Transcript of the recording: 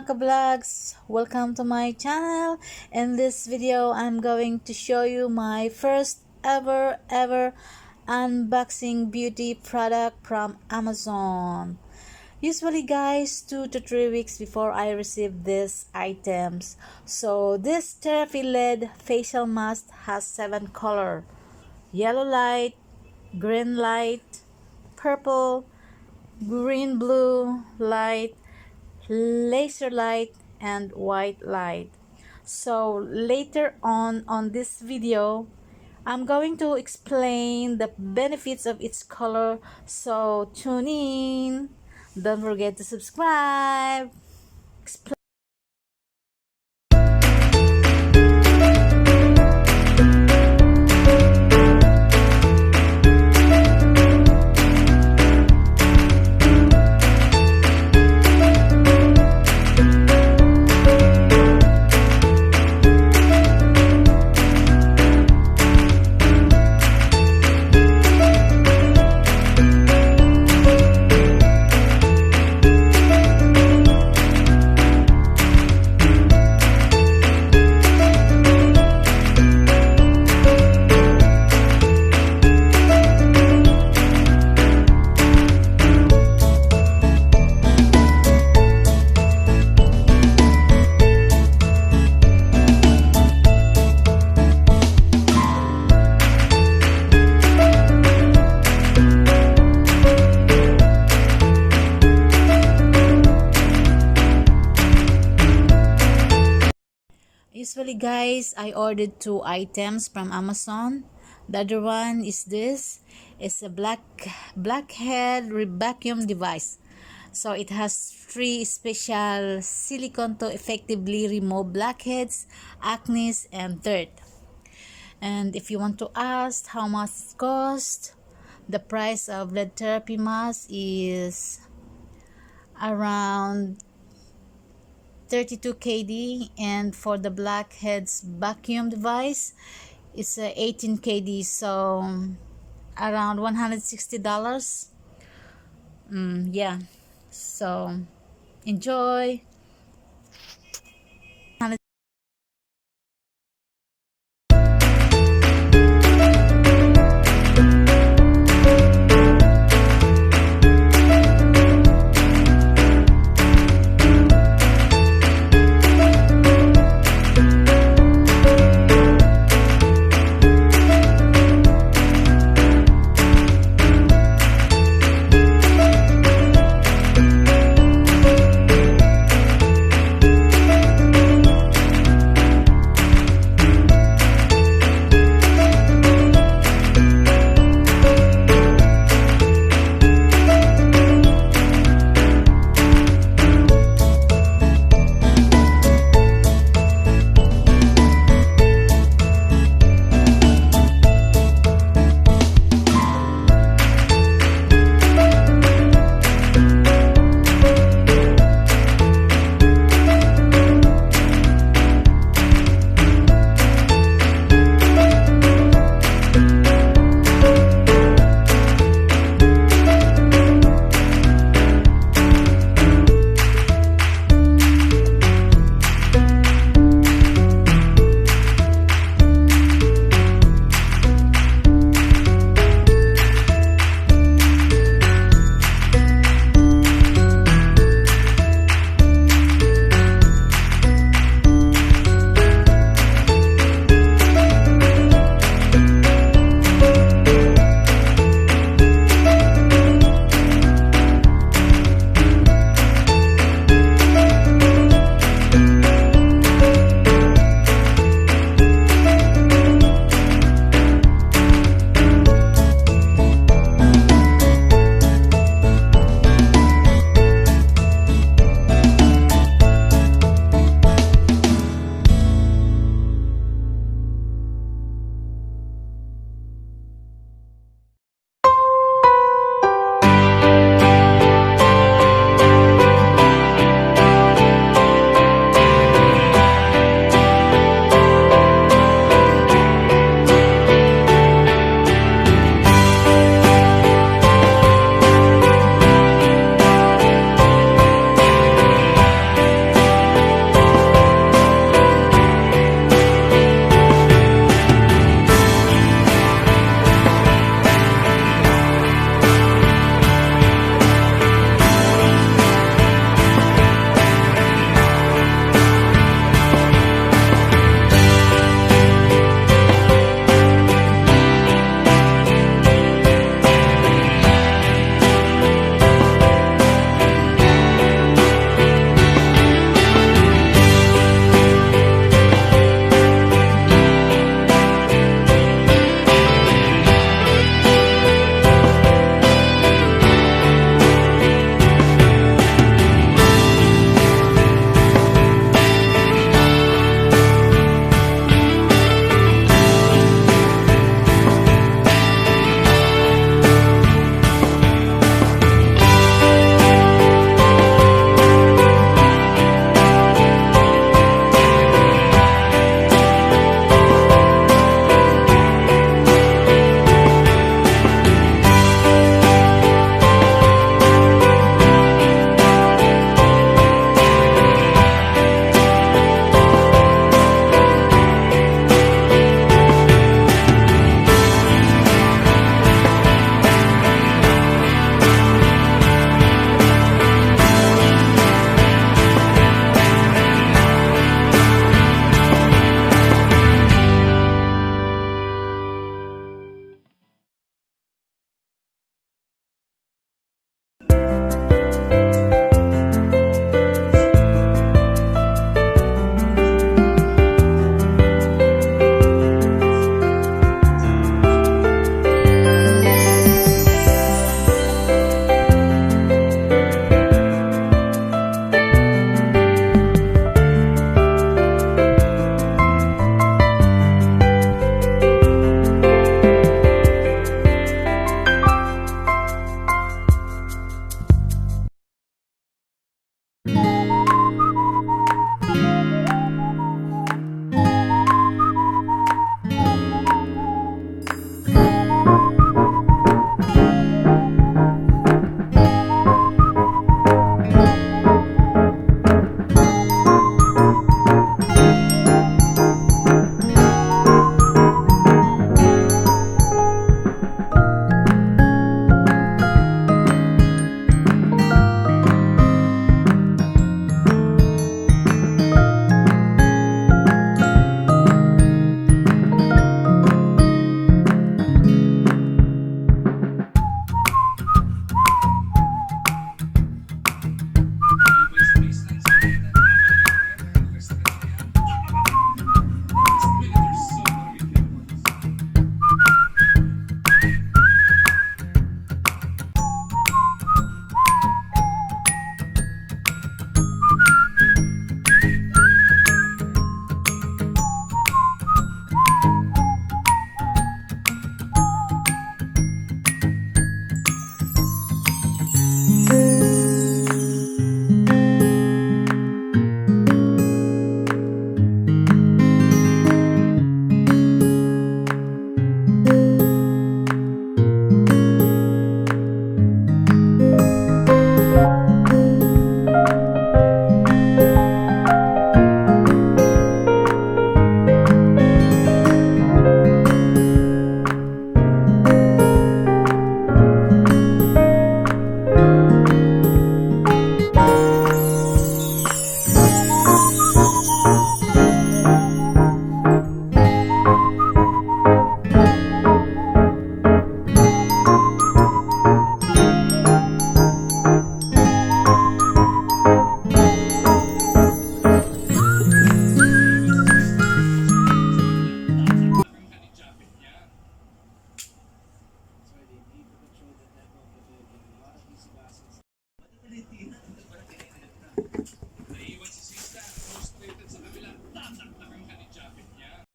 ka-vlogs! Welcome to my channel. In this video, I'm going to show you my first ever unboxing beauty product from Amazon. Usually guys, 2 to 3 weeks before I receive these items. So this therapy LED facial mask has 7 color: yellow light, green light, purple, green blue light, laser light, and white light. So later on this video, I'm going to explain the benefits of each color, so tune in. Don't forget to subscribe. Usually guys, I ordered 2 items from Amazon. The other one is this. It's a Blackhead vacuum device. So it has 3 special silicone to effectively remove blackheads, acne, and dirt. And if you want to ask how much it costs, the price of the therapy mask is around 32 KD, and for the Blackhead's vacuum device, it's 18 KD, so around $160. Yeah, so enjoy.